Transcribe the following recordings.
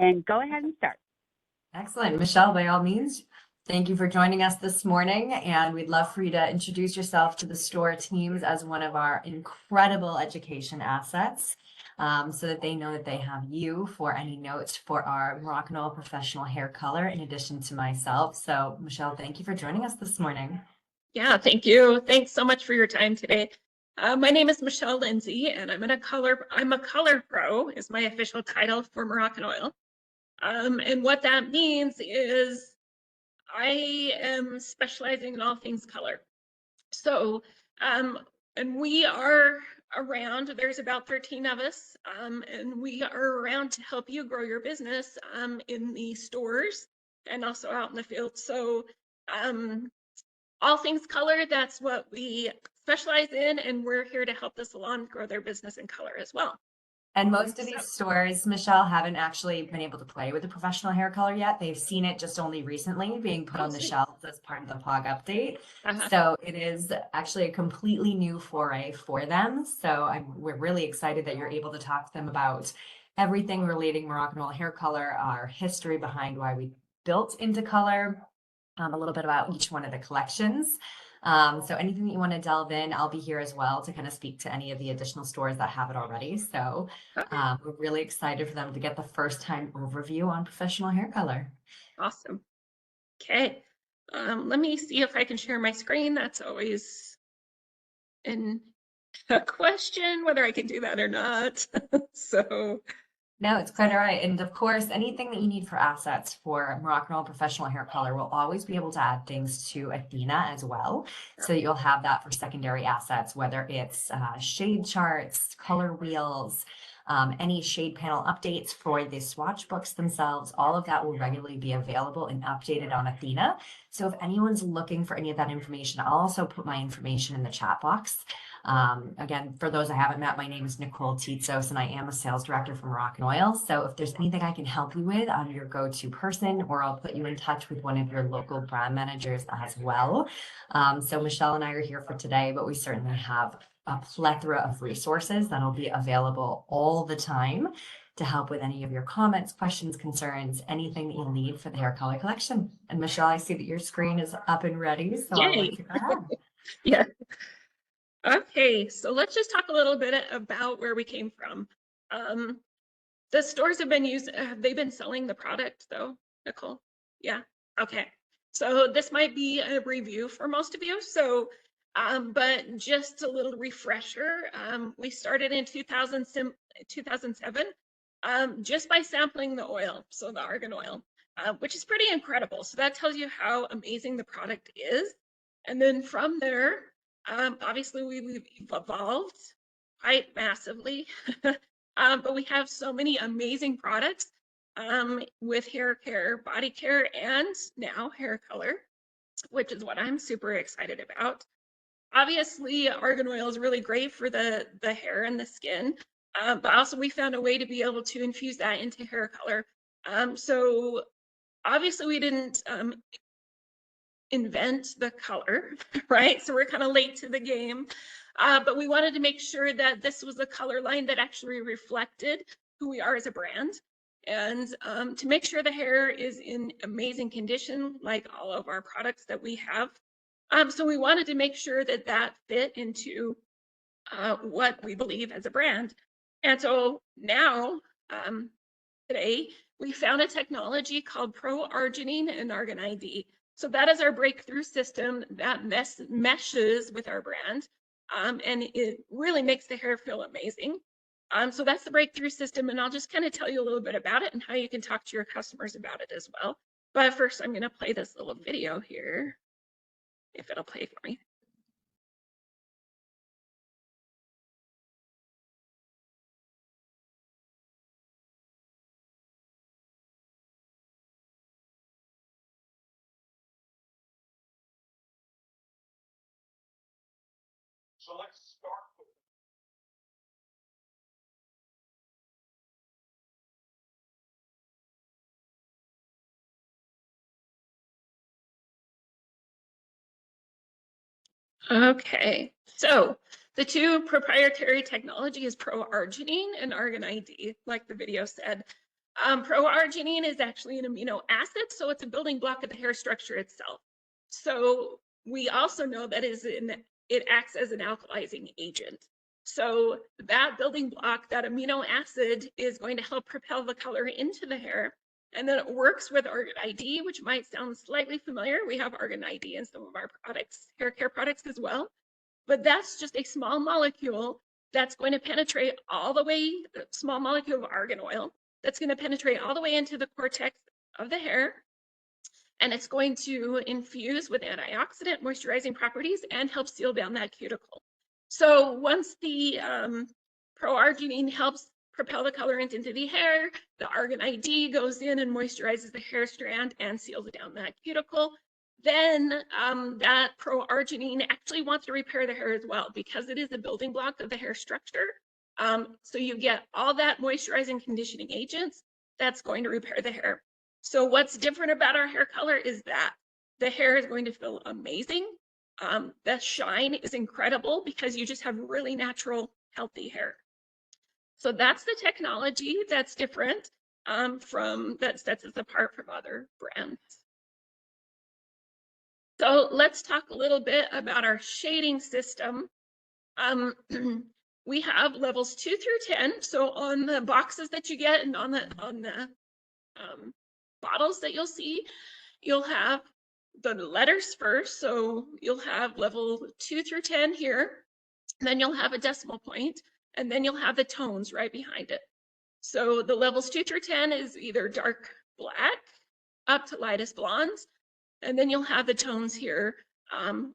and go ahead and start. Excellent. Michelle, by all means, thank you for joining us this morning. And we'd love for you to introduce yourself to the store teams as one of our incredible education assets, so that they know that they have you for any notes for our Moroccanoil professional hair color, in addition to myself. So Michelle, thank you for joining us this morning. Yeah, thank you. Thanks so much for your time today. My name is Michelle Lindsay, and I'm a color pro is my official title for Moroccanoil. And what that means is I am specializing in all things color. So, and we are around, there's about 13 of us, and we are around to help you grow your business in the stores and also out in the field. So, all things color, that's what we specialize in, and we're here to help the salon grow their business in color as well. And most of these stores, Michelle, haven't actually been able to play with the professional hair color yet. They've seen it just only recently being put on the shelves as part of the POG update. So it is actually a completely new foray for them. So we're really excited that you're able to talk to them about everything relating Moroccanoil hair color, our history behind why we built into color, a little bit about each one of the collections. So anything that you want to delve in, I'll be here as well to kind of speak to any of the additional stores that have it already. So we're really excited for them to get the first time overview on professional hair color. Awesome. Okay. Let me see if I can share my screen. That's always a question, whether I can do that or not. So no, it's quite all right. And of course, anything that you need for assets for Moroccanoil professional hair color, we'll always be able to add things to Athena as well. So that you'll have that for secondary assets, whether it's shade charts, color wheels, any shade panel updates for the swatch books themselves. All of that will regularly be available and updated on Athena. So if anyone's looking for any of that information, I'll also put my information in the chat box. Again, for those I haven't met, my name is Nicole Titsos, and I am a sales director for Moroccanoil. So if there's anything I can help you with, I'm your go-to person, or I'll put you in touch with one of your local brand managers as well. So Michelle and I are here for today, but we certainly have a plethora of resources that'll be available all the time to help with any of your comments, questions, concerns, anything that you'll need for the hair color collection. And Michelle, I see that your screen is up and ready, so I'll let you go ahead. Yeah. Okay, so let's just talk a little bit about where we came from. The stores have they been selling the product though, Nicole? Yeah, okay. So this might be a review for most of you. So, but just a little refresher. We started in 2007, just by sampling the oil, so the argan oil, which is pretty incredible. So that tells you how amazing the product is. And then from there, obviously we've evolved quite massively, but we have so many amazing products with hair care, body care, and now hair color, which is what I'm super excited about. Obviously, argan oil is really great for the hair and the skin, but also we found a way to be able to infuse that into hair color. So obviously we didn't invent the color, right? So we're kind of late to the game, but we wanted to make sure that this was a color line that actually reflected who we are as a brand, and to make sure the hair is in amazing condition, like all of our products that we have. So we wanted to make sure that that fit into what we believe as a brand. And so now, today, we found a technology called Pro Arginine and Argan ID. So that is our breakthrough system that meshes with our brand, and it really makes the hair feel amazing. So that's the breakthrough system, and I'll just kind of tell you a little bit about it and how you can talk to your customers about it as well. But first, I'm going to play this little video here, if it'll play for me. So let's start with Okay, so the two proprietary technology is Pro Arginine and Argan ID, like the video said. Proarginine is actually an amino acid, so it's a building block of the hair structure itself. So we also know that it acts as an alkalizing agent. So that building block, that amino acid, is going to help propel the color into the hair. And then it works with Argan ID, which might sound slightly familiar. We have Argan ID in some of our products, hair care products as well. But that's just a small molecule that's going to penetrate all the way, small molecule of argan oil, that's going to penetrate all the way into the cortex of the hair. And it's going to infuse with antioxidant moisturizing properties and help seal down that cuticle. So once the proarginine helps propel the colorant into the hair, the argan ID goes in and moisturizes the hair strand and seals down that cuticle. Then that proarginine actually wants to repair the hair as well, because it is a building block of the hair structure. So you get all that moisturizing conditioning agents that's going to repair the hair. So what's different about our hair color is that the hair is going to feel amazing. The shine is incredible because you just have really natural, healthy hair. So that's the technology that's different that sets us apart from other brands. So let's talk a little bit about our shading system. We have levels 2 through 10. So on the boxes that you get and on the bottles that you'll see, you'll have the letters first. So you'll have level 2 through 10 here. Then you'll have a decimal point, and then you'll have the tones right behind it. So the levels 2 through 10 is either dark black up to lightest blondes. And then you'll have the tones here,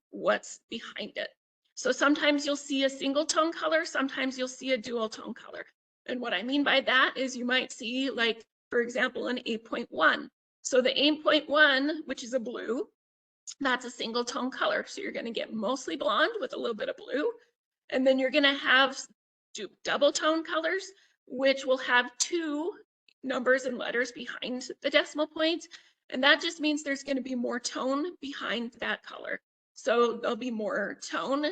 what's behind it. So sometimes you'll see a single tone color, sometimes you'll see a dual tone color. And what I mean by that is you might see, like, for example, an 8.1. So the 8.1, which is a blue, that's a single tone color. So you're going to get mostly blonde with a little bit of blue. And then you're going to have double tone colors, which will have 2 numbers and letters behind the decimal point. And that just means there's going to be more tone behind that color. So there'll be more tone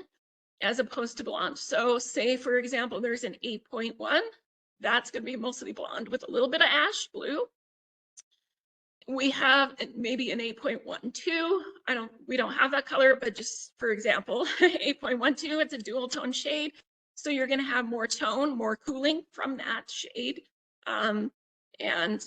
as opposed to blonde. So say, for example, there's an 8.1. That's going to be mostly blonde with a little bit of ash blue. We have maybe an 8.12. We don't have that color, but just for example, 8.12, it's a dual tone shade. So you're going to have more tone, more cooling from that shade, and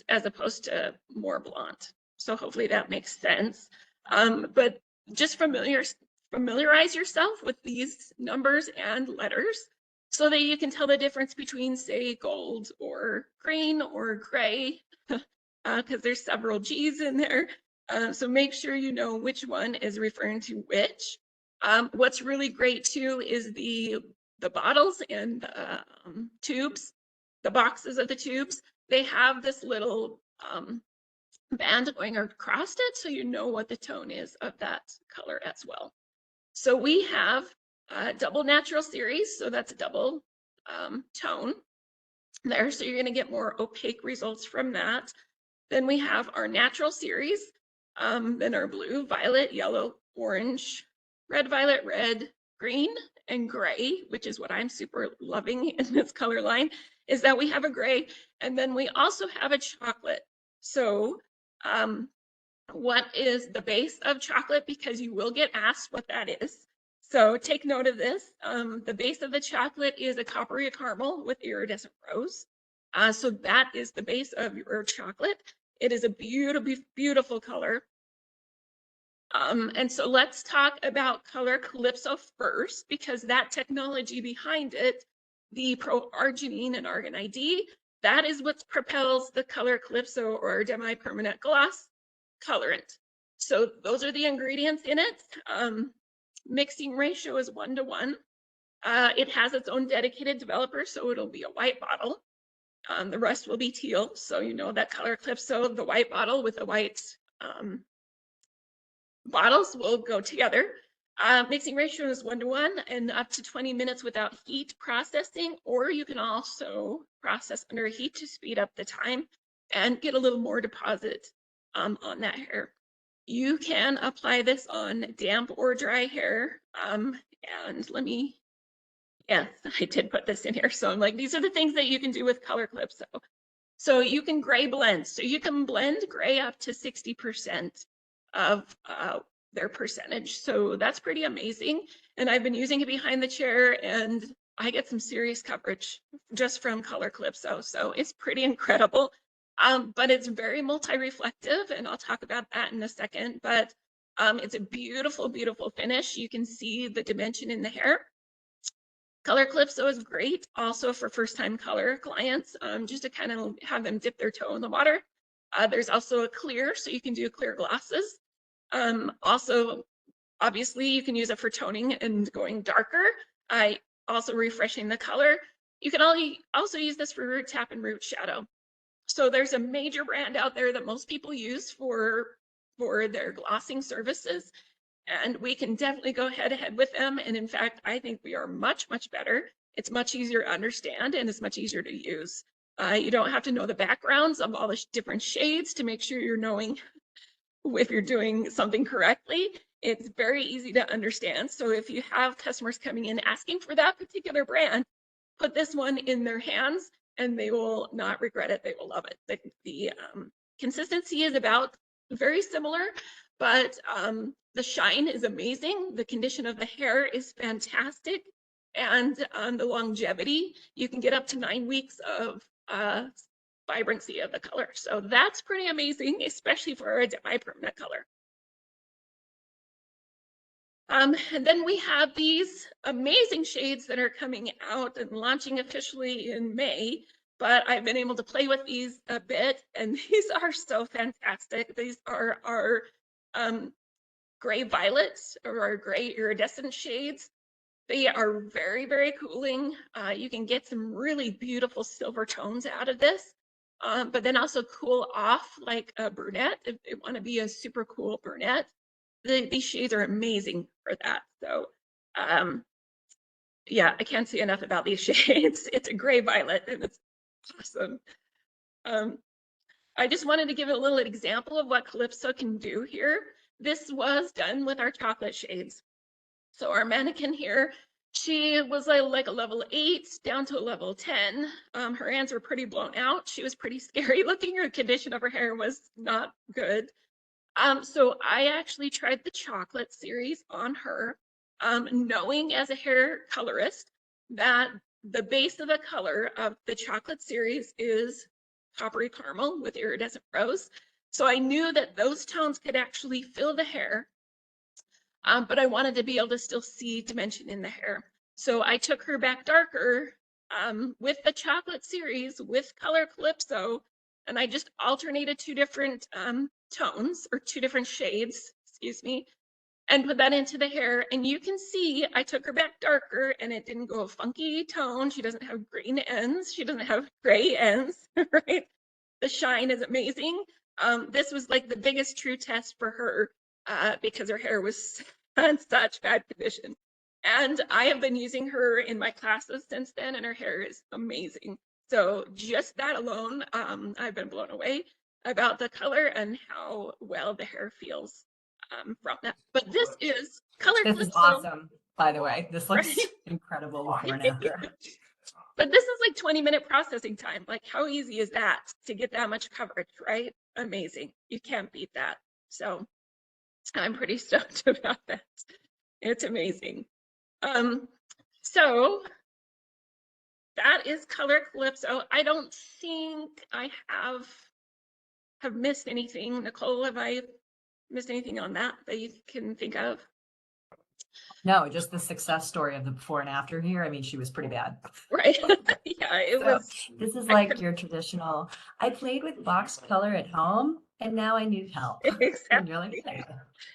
as opposed to more blonde. So hopefully that makes sense. But just familiarize yourself with these numbers and letters so that you can tell the difference between, say, gold or green or gray, because there's several G's in there. So make sure you know which one is referring to which. What's really great too is the bottles and the tubes, the boxes of the tubes. They have this little band going across it, so you know what the tone is of that color as well. So we have a double natural series, so that's a double tone there, so you're going to get more opaque results from that. Then we have our natural series, then our blue, violet, yellow, orange, red, violet, red, green, and gray, which is what I'm super loving in this color line, is that we have a gray, and then we also have a chocolate. So what is the base of chocolate? Because you will get asked what that is. So take note of this. The base of the chocolate is a coppery caramel with iridescent rose. So that is the base of your chocolate. It is a beautiful, beautiful color. And so let's talk about color Calypso first, because that technology behind it, the proarginine and argan ID, that is what propels the color Calypso or demi-permanent gloss colorant. So those are the ingredients in it. Mixing ratio is 1:1. It has its own dedicated developer, so it'll be a white bottle. The rest will be teal. So you know that color Calypso, the white bottle with the white bottles will go together. Mixing ratio is 1:1 and up to 20 minutes without heat processing, or you can also process under heat to speed up the time and get a little more deposit on that hair. You can apply this on damp or dry hair. And let me, yes, I did put this in here. So I'm like, these are the things that you can do with color Calypso. So you can gray blend. So you can blend gray up to 60% of their percentage. So that's pretty amazing. And I've been using it behind the chair, and I get some serious coverage just from Color Calypso. So it's pretty incredible. But it's very multi-reflective, and I'll talk about that in a second. But it's a beautiful, beautiful finish. You can see the dimension in the hair. Color Calypso is great also for first-time color clients, just to kind of have them dip their toe in the water. There's also a clear, so you can do clear glosses. Also, obviously, you can use it for toning and going darker. Also refreshing the color. You can also use this for root tap and root shadow. So there's a major brand out there that most people use for their glossing services. And we can definitely go head to head with them. And in fact, I think we are much, much better. It's much easier to understand, and it's much easier to use. You don't have to know the backgrounds of all the different shades to make sure you're knowing if you're doing something correctly. It's very easy to understand. So if you have customers coming in asking for that particular brand, put this one in their hands and they will not regret it. They will love it. The consistency is about very similar, but the shine is amazing. The condition of the hair is fantastic. And the longevity, you can get up to 9 weeks of vibrancy of the color. So that's pretty amazing, especially for a demi-permanent color. And then we have these amazing shades that are coming out and launching officially in May, but I've been able to play with these a bit, and these are so fantastic. These are our gray violets, or our gray iridescent shades. They are very, very cooling. You can get some really beautiful silver tones out of this, but then also cool off like a brunette if they want to be a super cool brunette. These shades are amazing for that. So yeah, I can't say enough about these shades. It's a gray violet and it's awesome. I just wanted to give a little example of what Calypso can do here. This was done with our chocolate shades. So our mannequin here, she was like a level 8 down to a level 10. Her hands were pretty blown out. She was pretty scary looking. Her condition of her hair was not good. So I actually tried the chocolate series on her, knowing as a hair colorist that the base of the color of the chocolate series is coppery caramel with iridescent rose. So I knew that those tones could actually fill the hair, but I wanted to be able to still see dimension in the hair. So I took her back darker with the chocolate series with Color Calypso, and I just alternated 2 different tones, or 2 different shades, excuse me, and put that into the hair. And you can see I took her back darker and it didn't go a funky tone. She doesn't have green ends. She doesn't have gray ends, right? The shine is amazing. This was like the biggest true test for her because her hair was in such bad condition. And I have been using her in my classes since then, and her hair is amazing. So just that alone, I've been blown away about the color and how well the hair feels from that. But this is Color Calypso. This is awesome, by the way. This looks Right? incredible before and after. But this is like 20-minute processing time. Like, how easy is that to get that much coverage, right? Amazing. You can't beat that. So I'm pretty stoked about that. It's amazing. So that is Color Calypso. I don't think I have missed anything. Nicole, have I missed anything on that you can think of? No, just the success story of the before and after here. I mean, she was pretty bad. Right. Yeah, it was. This is like your traditional, I played with box color at home and now I need help. Exactly. And you're like, hey,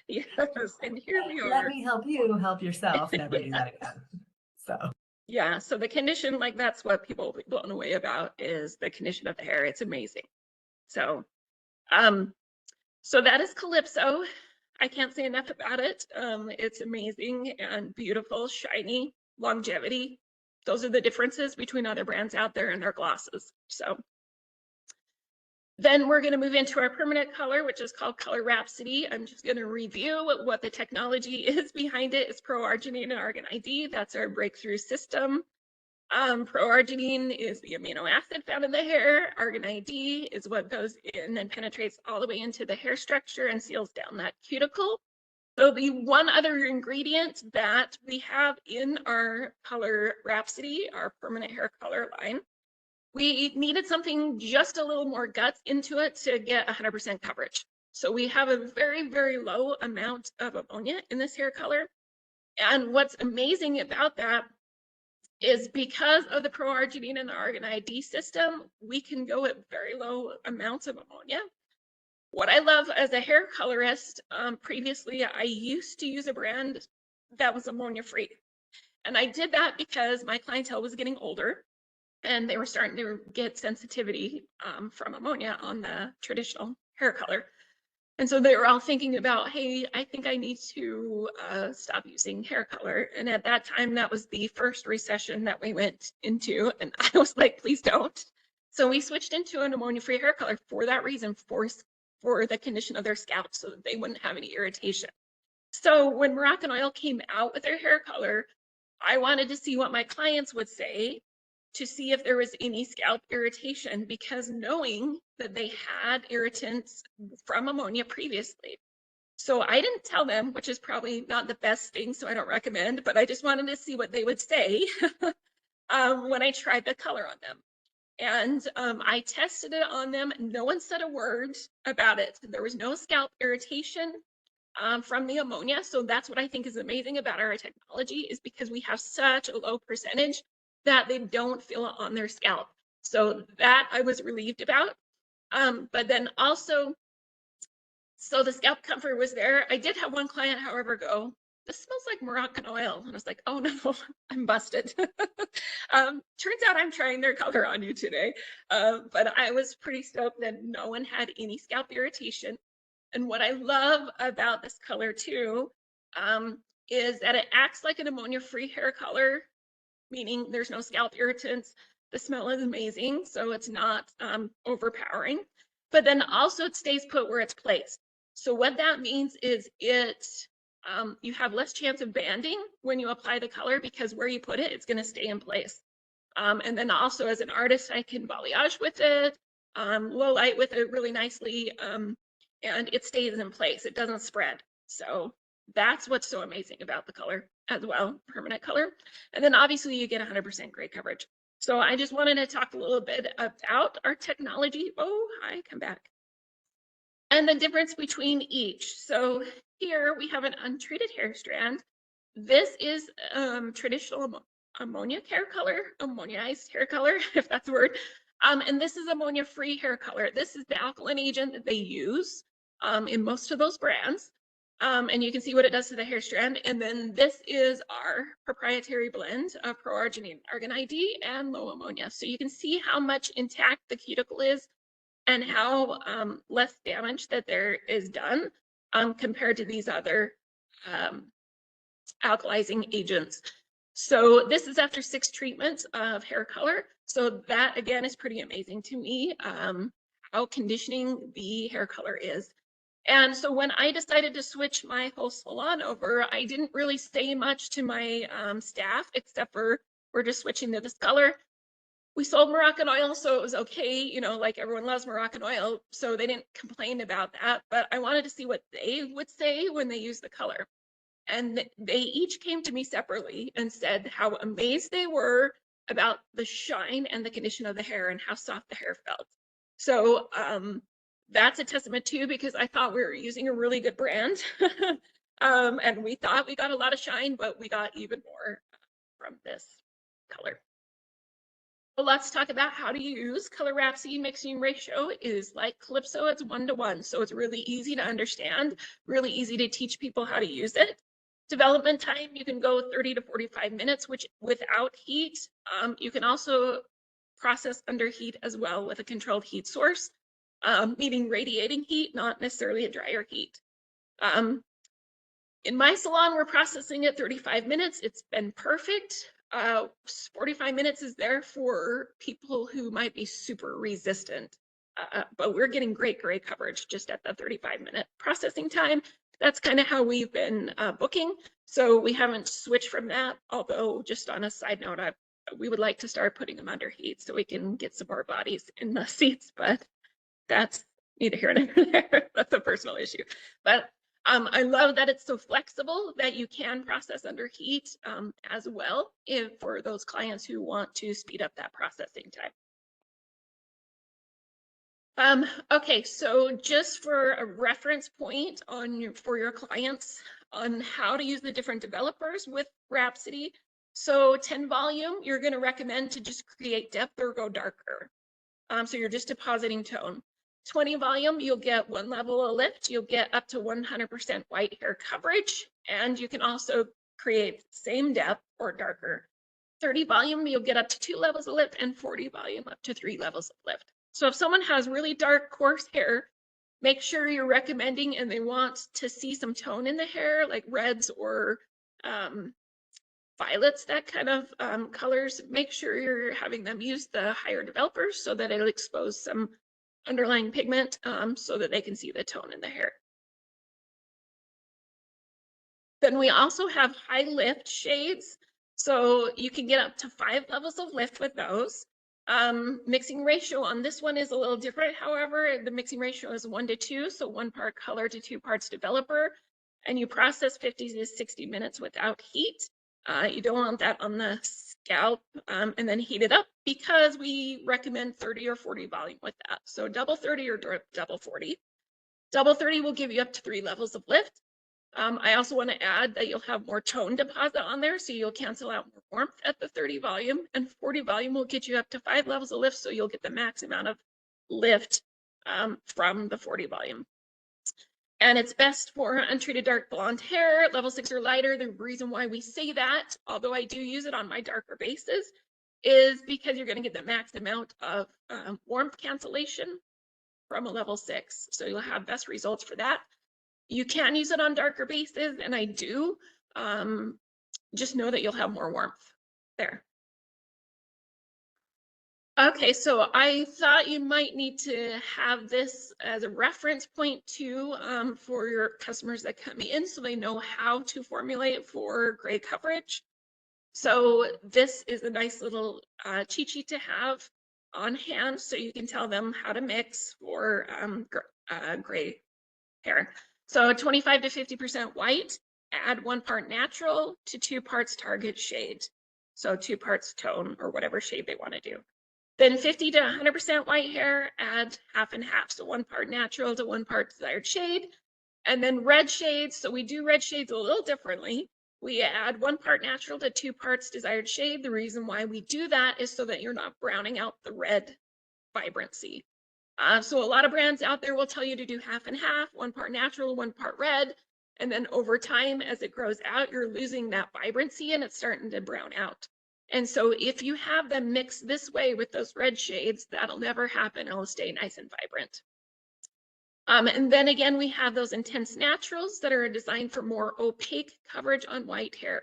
yes, and here we are. let me help you help yourself. Never do Yeah. that again. So Yeah, so the condition, like, that's what people will be blown away about, is the condition of the hair. It's amazing. So so that is Calypso. I can't say enough about it. It's amazing and beautiful, shiny, longevity. Those are the differences between other brands out there and their glosses. So then we're going to move into our permanent color, which is called Color Rhapsody. I'm just going to review what the technology is behind it. It's pro-arginine and argan ID. That's our breakthrough system. Proarginine is the amino acid found in the hair. Arginine D is what goes in and penetrates all the way into the hair structure and seals down that cuticle. So the one other ingredient that we have in our color Rhapsody, our permanent hair color line, we needed something just a little more guts into it to get 100% coverage. So we have a very, very low amount of ammonia in this hair color. And what's amazing about that is because of the proarginine and the arginine D system, we can go at very low amounts of ammonia. What I love as a hair colorist, previously I used to use a brand that was ammonia free. And I did that because my clientele was getting older and they were starting to get sensitivity from ammonia on the traditional hair color. And so they were all thinking about, hey, I think I need to stop using hair color. And at that time, that was the first recession that we went into. And I was like, please don't. So we switched into an ammonia-free hair color for that reason, for the condition of their scalp so that they wouldn't have any irritation. So when Moroccanoil came out with their hair color, I wanted to see what my clients would say to see if there was any scalp irritation, because knowing that they had irritants from ammonia previously. So I didn't tell them, which is probably not the best thing, so I don't recommend, but I just wanted to see what they would say when I tried the color on them. And I tested it on them. No one said a word about it. There was no scalp irritation from the ammonia. So that's what I think is amazing about our technology, is because we have such a low percentage that they don't feel it on their scalp. So that I was relieved about. But then also, so the scalp comfort was there. I did have one client, however, go, this smells like Moroccanoil. And I was like, oh no, I'm busted. Turns out I'm trying their color on you today. But I was pretty stoked that no one had any scalp irritation. And what I love about this color too, is that it acts like an ammonia-free hair color, meaning there's no scalp irritants. The smell is amazing, so it's not overpowering. But then also it stays put where it's placed. So what that means is you have less chance of banding when you apply the color, because where you put it, it's going to stay in place. And then also as an artist, I can balayage with it, low light with it really nicely, and it stays in place. It doesn't spread. So that's what's so amazing about the color as well, permanent color. And then obviously you get 100% gray coverage. So I just wanted to talk a little bit about our technology. Oh, hi, come back. And the difference between each. So here we have an untreated hair strand. This is traditional ammonia hair color, ammoniazed hair color, if that's a word. And this is ammonia-free hair color. This is the alkaline agent that they use in most of those brands. And you can see what it does to the hair strand. And then this is our proprietary blend of proarginine, arginine D, and low ammonia. So you can see how much intact the cuticle is and how less damage that there is done compared to these other alkalizing agents. So this is after 6 treatments of hair color. So that again is pretty amazing to me, how conditioning the hair color is. And so when I decided to switch my whole salon over, I didn't really say much to my staff, except for we're just switching to this color. We sold Moroccanoil, so it was okay, you know, like everyone loves Moroccanoil, so they didn't complain about that. But I wanted to see what they would say when they use the color. And they each came to me separately and said how amazed they were about the shine and the condition of the hair and how soft the hair felt. So that's a testament too, because I thought we were using a really good brand. And we thought we got a lot of shine, but we got even more from this color. Well, let's talk about how to use. Color Rhapsody mixing ratio is like Calypso, it's 1:1. So it's really easy to understand, really easy to teach people how to use it. Development time, you can go 30 to 45 minutes, which without heat. You can also process under heat as well with a controlled heat source, meaning radiating heat, not necessarily a drier heat. In my salon, we're processing at 35 minutes. It's been perfect. 45 minutes is there for people who might be super resistant, but we're getting great gray coverage just at the 35-minute processing time. That's kind of how we've been booking. So we haven't switched from that, although just on a side note, I've we would like to start putting them under heat so we can get some more bodies in the seats, but that's neither here nor there. That's a personal issue. But I love that it's so flexible that you can process under heat as well if for those clients who want to speed up that processing time. Okay, so just for a reference point for your clients on how to use the different developers with Rhapsody. So 10 volume, you're going to recommend to just create depth or go darker. So you're just depositing tone. 20 volume, you'll get 1 level of lift. You'll get up to 100% white hair coverage, and you can also create same depth or darker. 30 volume, you'll get up to 2 levels of lift, and 40 volume up to 3 levels of lift. So if someone has really dark, coarse hair, make sure you're recommending and they want to see some tone in the hair, like reds or violets, that kind of colors. Make sure you're having them use the higher developers so that it'll expose some underlying pigment so that they can see the tone in the hair. Then we also have high lift shades. So you can get up to 5 levels of lift with those. Mixing ratio on this one is a little different. However, the mixing ratio is 1 to 2. So 1 part color to 2 parts developer. And you process 50 to 60 minutes without heat. You don't want that on the scalp and then heat it up because we recommend 30 or 40 volume with that. So double 30 or double 40. Double 30 will give you up to 3 levels of lift. I also want to add that you'll have more tone deposit on there, so you'll cancel out more warmth at the 30 volume, and 40 volume will get you up to 5 levels of lift, so you'll get the max amount of lift from the 40 volume. And it's best for untreated dark blonde hair, level 6 or lighter. The reason why we say that, although I do use it on my darker bases, is because you're going to get the max amount of warmth cancellation from a level 6. So you'll have best results for that. You can use it on darker bases, and I do. Just know that you'll have more warmth there. Okay, so I thought you might need to have this as a reference point too for your customers that come in so they know how to formulate for gray coverage. So this is a nice little cheat sheet to have on hand so you can tell them how to mix for gray hair. So 25 to 50% white, add 1 part natural to 2 parts target shade. So 2 parts tone or whatever shade they want to do. Then 50 to 100% white hair, add half and half. So 1 part natural to 1 part desired shade. And then red shades. So we do red shades a little differently. We add 1 part natural to 2 parts desired shade. The reason why we do that is so that you're not browning out the red vibrancy. So a lot of brands out there will tell you to do half and half, 1 part natural, 1 part red. And then over time, as it grows out, you're losing that vibrancy and it's starting to brown out. And so if you have them mixed this way with those red shades, that'll never happen. It'll stay nice and vibrant. And then again, we have those intense naturals that are designed for more opaque coverage on white hair.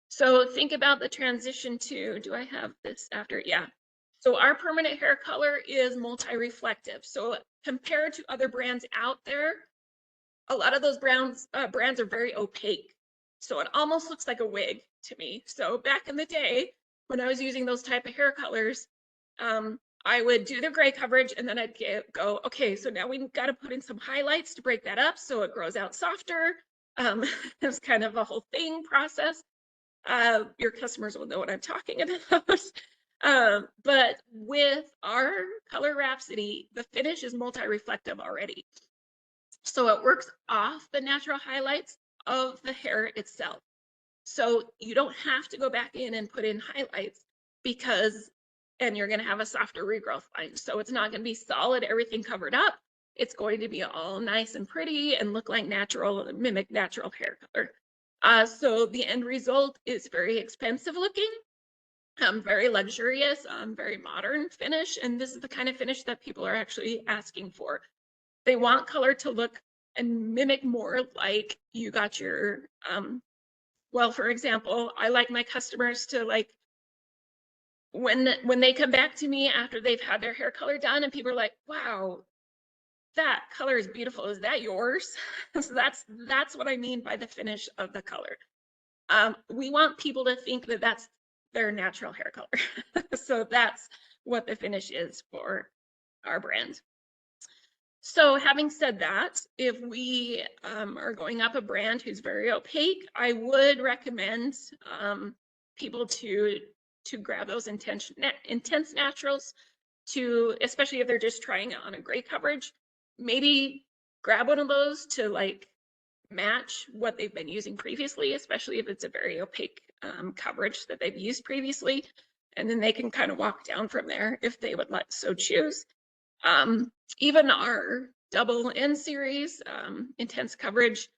So think about the transition to, do I have this after? Yeah. So our permanent hair color is multi-reflective. So compared to other brands out there, a lot of those brands are very opaque. So it almost looks like a wig to me. So back in the day, when I was using those type of hair colors, I would do the gray coverage and then I'd go, okay, so now we've got to put in some highlights to break that up so it grows out softer. It's kind of a whole thing process. Your customers will know what I'm talking about. But with our Color Rhapsody, the finish is multi-reflective already. So it works off the natural highlights of the hair itself. So you don't have to go back in and put in highlights and you're going to have a softer regrowth line. So it's not going to be solid, everything covered up. It's going to be all nice and pretty and look like natural, mimic natural hair color. So the end result is very expensive looking, very luxurious, very modern finish. And this is the kind of finish that people are actually asking for. They want color to look and mimic more like you got your, well, for example, I like my customers to like, when they come back to me after they've had their hair color done and people are like, wow, that color is beautiful. Is that yours? So that's what I mean by the finish of the color. We want people to think that that's their natural hair color. So that's what the finish is for our brand. So having said that, if we are going up a brand who's very opaque, I would recommend people to grab those intense naturals, to, especially if they're just trying it on a gray coverage, maybe grab one of those to like match what they've been using previously, especially if it's a very opaque coverage that they've used previously. And then they can kind of walk down from there if they would like so choose. Even our double N series intense coverage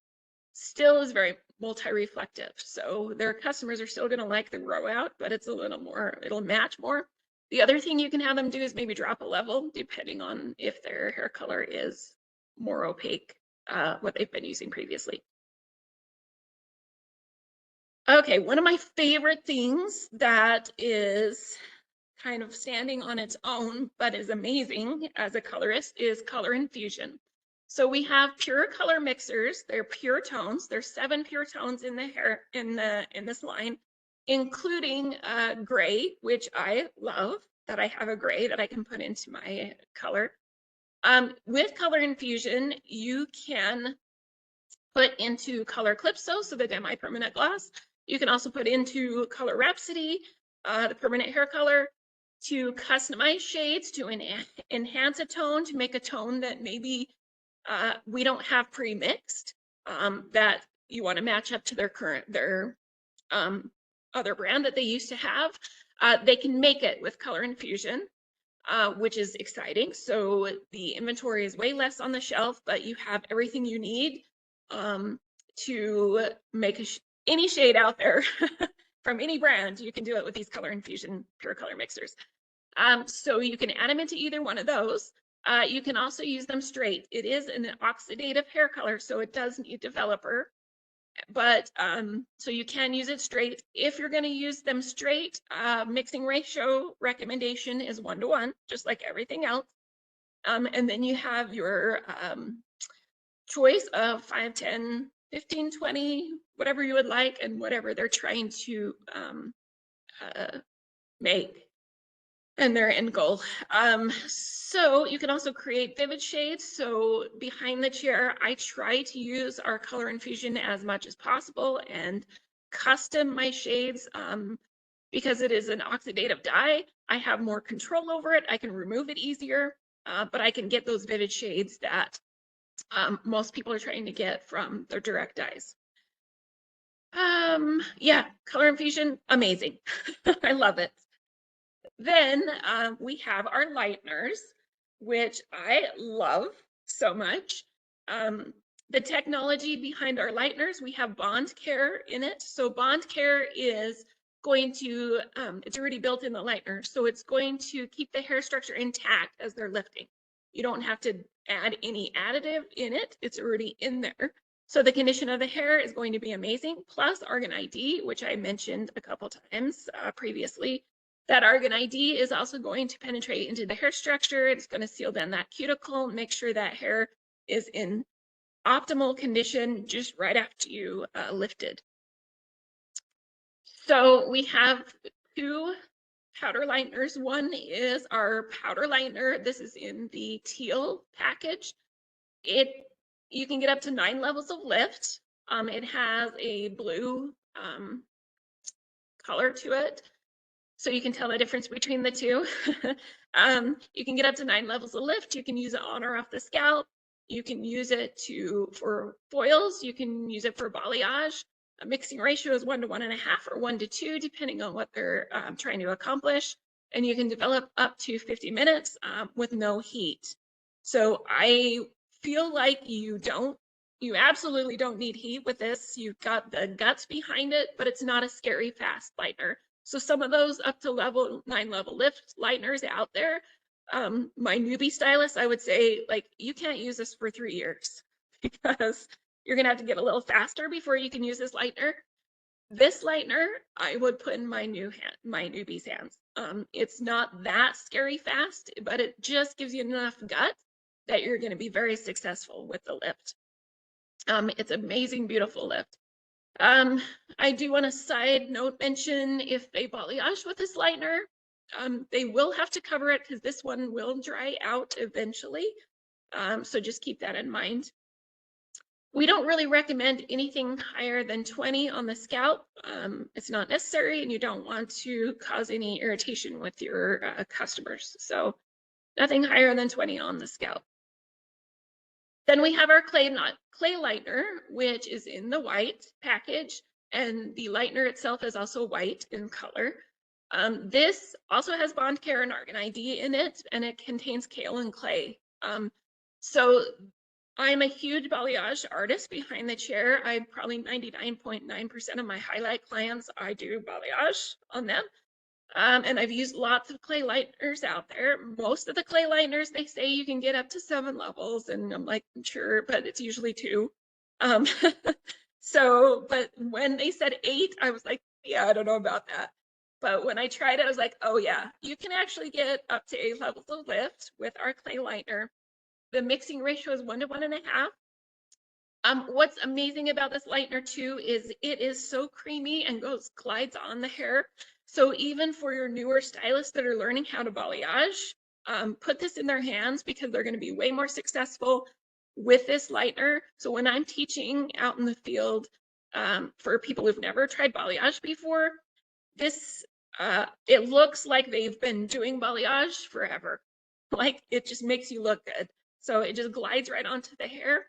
still is very multi-reflective. So their customers are still going to like the row out, but it's a little more, it'll match more. The other thing you can have them do is maybe drop a level depending on if their hair color is more opaque, what they've been using previously. Okay, one of my favorite things that is kind of standing on its own, but is amazing as a colorist, is color infusion. So we have pure color mixers. They're pure tones. There's 7 pure tones in the hair in this line, including gray, which I love. That I have a gray that I can put into my color. With color infusion, you can put into color Calypso, so the demi-permanent gloss. You can also put into color Rhapsody, the permanent hair color, to customize shades, to enhance a tone, to make a tone that maybe we don't have pre-mixed, that you want to match up to their other brand that they used to have. They can make it with color infusion, which is exciting. So the inventory is way less on the shelf, but you have everything you need to make any shade out there from any brand. You can do it with these color infusion pure color mixers. So you can add them into either one of those. You can also use them straight. It is an oxidative hair color, so it does need developer, but so you can use it straight. If you're going to use them straight, mixing ratio recommendation is 1:1, just like everything else. And then you have your choice of 5, 10, 15, 20, whatever you would like, and whatever they're trying to make and their end goal. So you can also create vivid shades. So behind the chair, I try to use our color infusion as much as possible and custom my shades, because it is an oxidative dye. I have more control over it. I can remove it easier, but I can get those vivid shades that most people are trying to get from their direct dyes. Yeah, color infusion, amazing. I love it. Then we have our lighteners, which I love so much. The technology behind our lighteners, we have bond care in it. So bond care is going to, it's already built in the lightener, so it's going to keep the hair structure intact as they're lifting. You don't have to add any additive in it. It's already in there. So the condition of the hair is going to be amazing. Plus Argan ID, which I mentioned a couple times previously. That Argan ID is also going to penetrate into the hair structure. It's going to seal down that cuticle, make sure that hair is in optimal condition just right after you lifted. So we have 2 powder lighteners. One is our powder lightener. This is in the teal package. You can get up to 9 levels of lift. It has a blue color to it, so you can tell the difference between the two. You can get up to 9 levels of lift. You can use it on or off the scalp. You can use it for foils. You can use it for balayage. A mixing ratio is 1 to 1.5 or 1 to 2, depending on what they're trying to accomplish. And you can develop up to 50 minutes with no heat. So I feel like you absolutely don't need heat with this. You've got the guts behind it, but it's not a scary fast lightener. So some of those up to 9 level lift lighteners out there, my newbie stylist, I would say, like, you can't use this for 3 years because you're gonna have to get a little faster before you can use this lightener. This lightener, I would put in my newbie's hands. It's not that scary fast, but it just gives you enough gut that you're gonna be very successful with the lift. It's amazing, beautiful lift. I do want to side note mention if they balayage with this lightener, they will have to cover it because this one will dry out eventually. So just keep that in mind. We don't really recommend anything higher than 20 on the scalp. It's not necessary, and you don't want to cause any irritation with your customers. So nothing higher than 20 on the scalp. Then we have our clay lightener, which is in the white package, and the lightener itself is also white in color. This also has Bond Care and Argan ID in it, and it contains kale and clay. So I'm a huge balayage artist behind the chair. I probably 99.9% of my highlight clients, I do balayage on them. And I've used lots of clay lighteners out there. Most of the clay lighteners, they say you can get up to 7 levels, and I'm like, sure, but it's usually 2. But when they said 8, I was like, yeah, I don't know about that. But when I tried it, I was like, oh yeah, you can actually get up to 8 levels of lift with our clay lightener. The mixing ratio is 1 to 1.5. What's amazing about this lightener too is it is so creamy and glides on the hair. So even for your newer stylists that are learning how to balayage, put this in their hands because they're going to be way more successful with this lightener. So when I'm teaching out in the field for people who've never tried balayage before, this it looks like they've been doing balayage forever. Like it just makes you look good. So it just glides right onto the hair.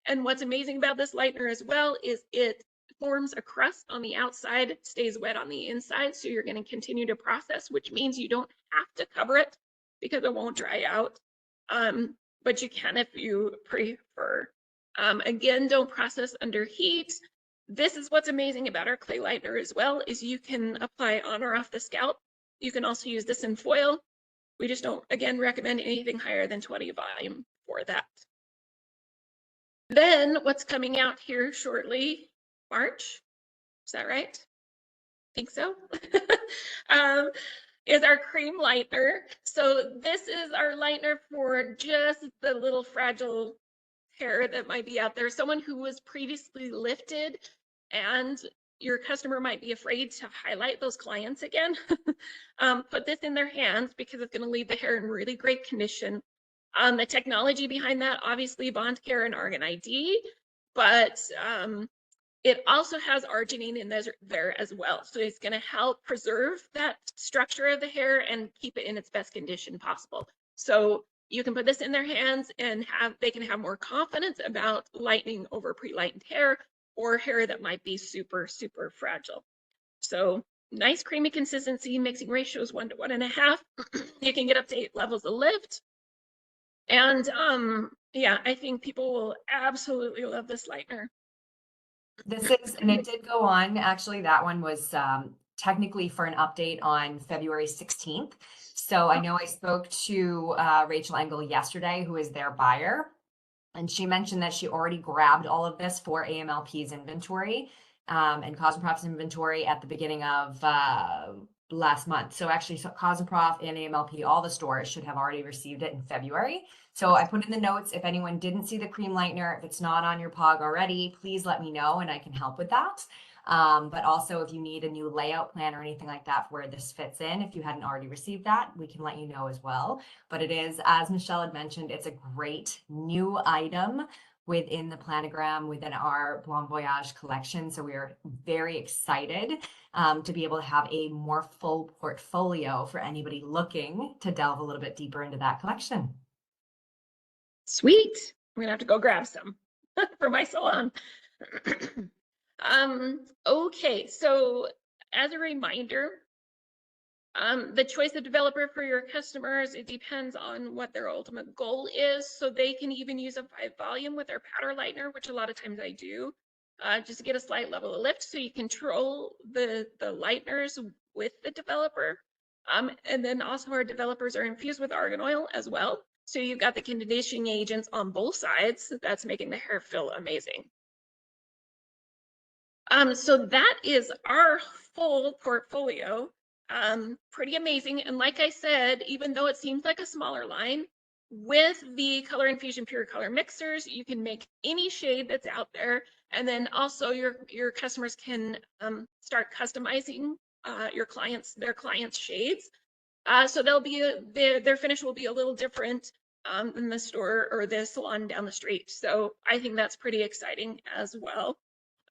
And what's amazing about this lightener as well is it forms a crust on the outside, stays wet on the inside. So you're going to continue to process, which means you don't have to cover it because it won't dry out. But you can if you prefer. Again, don't process under heat. This is what's amazing about our clay lightener as well, is you can apply on or off the scalp. You can also use this in foil. We just don't, again, recommend anything higher than 20 volume for that. Then what's coming out here shortly, March, is that right? I think so. Is our cream lightener. So this is our lightener for just the little fragile hair that might be out there. Someone who was previously lifted and your customer might be afraid to highlight those clients again. Put this in their hands because it's going to leave the hair in really great condition. The technology behind that, obviously Bond Care and Argan ID, but it also has arginine in there as well. So it's going to help preserve that structure of the hair and keep it in its best condition possible. So you can put this in their hands and they can have more confidence about lightening over pre-lightened hair or hair that might be super, super fragile. So nice creamy consistency, mixing ratio is 1 to 1.5. You can get up to 8 levels of lift. And yeah, I think people will absolutely love this lightener. This is, and it did go on. Actually, that one was technically for an update on February 16th. So I know I spoke to Rachel Engel yesterday, who is their buyer, and she mentioned that she already grabbed all of this for AMLP's inventory and Cosmoproff's inventory at the beginning of last month. So actually, Cosmoproff and AMLP, all the stores should have already received it in February. So I put in the notes, if anyone didn't see the cream lightener, if it's not on your POG already, please let me know and I can help with that. But also if you need a new layout plan or anything like that where this fits in, if you hadn't already received that, we can let you know as well. But it is, as Michelle had mentioned, it's a great new item within the planogram, within our Blond Voyage collection. So we are very excited to be able to have a more full portfolio for anybody looking to delve a little bit deeper into that collection. Sweet. I'm gonna have to go grab some for my salon. Okay, so as a reminder, the choice of developer for your customers, it depends on what their ultimate goal is. So they can even use a 5 volume with their powder lightener, which a lot of times I do, just to get a slight level of lift. So you control the lighteners with the developer. And then also our developers are infused with argan oil as well. So you've got the conditioning agents on both sides. That's making the hair feel amazing. So that is our full portfolio. Pretty amazing. And like I said, even though it seems like a smaller line, with the Color Infusion Pure Color mixers, you can make any shade that's out there. And then also your customers can start customizing their clients' shades. So they'll be their finish will be a little different than the store or the salon down the street. So I think that's pretty exciting as well.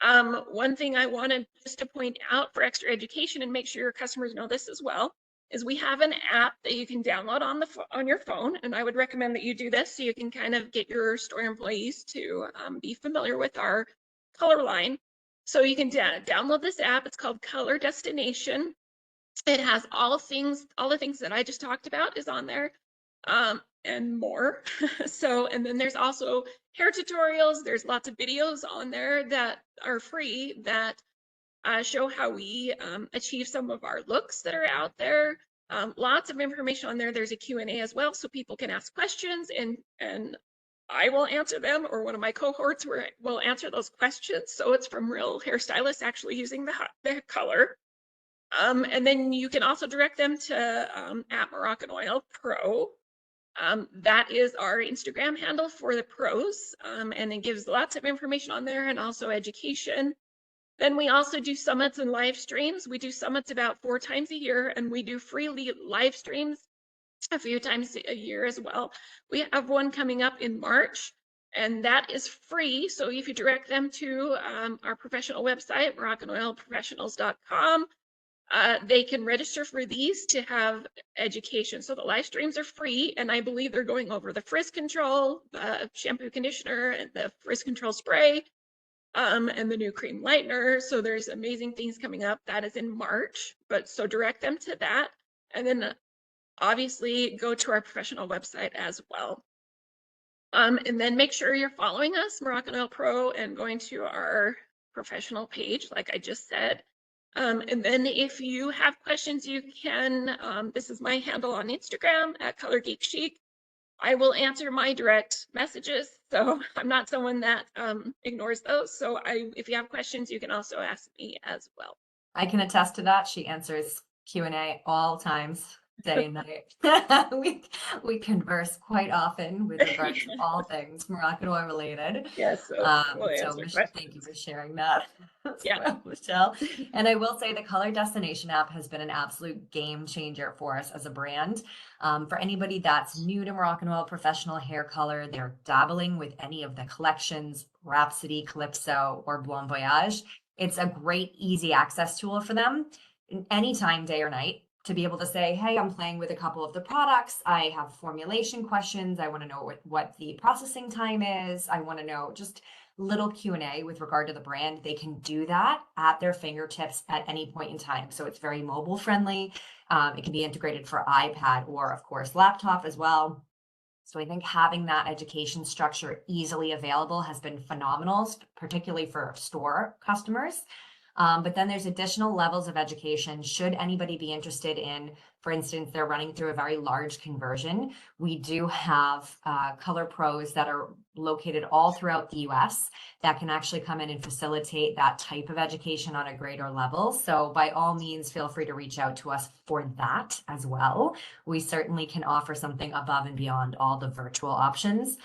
One thing I wanted just to point out for extra education and make sure your customers know this as well is we have an app that you can download on your phone, and I would recommend that you do this so you can kind of get your store employees to be familiar with our color line. So you can download this app. It's called Color Destination. It has all the things that I just talked about is on there, and more. So, and then there's also hair tutorials. There's lots of videos on there that are free that show how we achieve some of our looks that are out there. Lots of information on there. There's a Q&A as well, so people can ask questions and I will answer them, or one of my cohorts will answer those questions. So it's from real hairstylists actually using the color. And then you can also direct them to at Moroccanoil Pro. That is our Instagram handle for the pros, and it gives lots of information on there and also education. Then we also do summits and live streams. We do summits about 4 times a year, and we do free live streams a few times a year as well. We have one coming up in March, and that is free. So if you direct them to our professional website, moroccanoilprofessionals.com, they can register for these to have education. So the live streams are free, and I believe they're going over the frizz control, the shampoo conditioner, and the frizz control spray, and the new cream lightener. So there's amazing things coming up. That is in March, but so direct them to that. And then obviously go to our professional website as well. And then make sure you're following us, Moroccanoil Pro, and going to our professional page, like I just said. And then if you have questions, you can, this is my handle on Instagram at Color Geek Chic. I will answer my direct messages. So I'm not someone that ignores those. So if you have questions, you can also ask me as well. I can attest to that. She answers Q&A all times, day and night. we converse quite often with regards to all things Moroccanoil related. Yes. Thank you for sharing that. Yeah, Michelle. And I will say the Color Destination app has been an absolute game changer for us as a brand. For anybody that's new to Moroccanoil professional hair color, they're dabbling with any of the collections, Rhapsody, Calypso, or Blond Voyage. It's a great, easy access tool for them anytime, day or night, to be able to say, hey, I'm playing with a couple of the products. I have formulation questions. I want to know what the processing time is. I want to know just little Q&A with regard to the brand. They can do that at their fingertips at any point in time. So it's very mobile friendly. It can be integrated for iPad or, of course, laptop as well. So I think having that education structure easily available has been phenomenal, particularly for store customers. But then there's additional levels of education. Should anybody be interested in, for instance, they're running through a very large conversion, we do have color pros that are located all throughout the US that can actually come in and facilitate that type of education on a greater level. So by all means, feel free to reach out to us for that as well. We certainly can offer something above and beyond all the virtual options.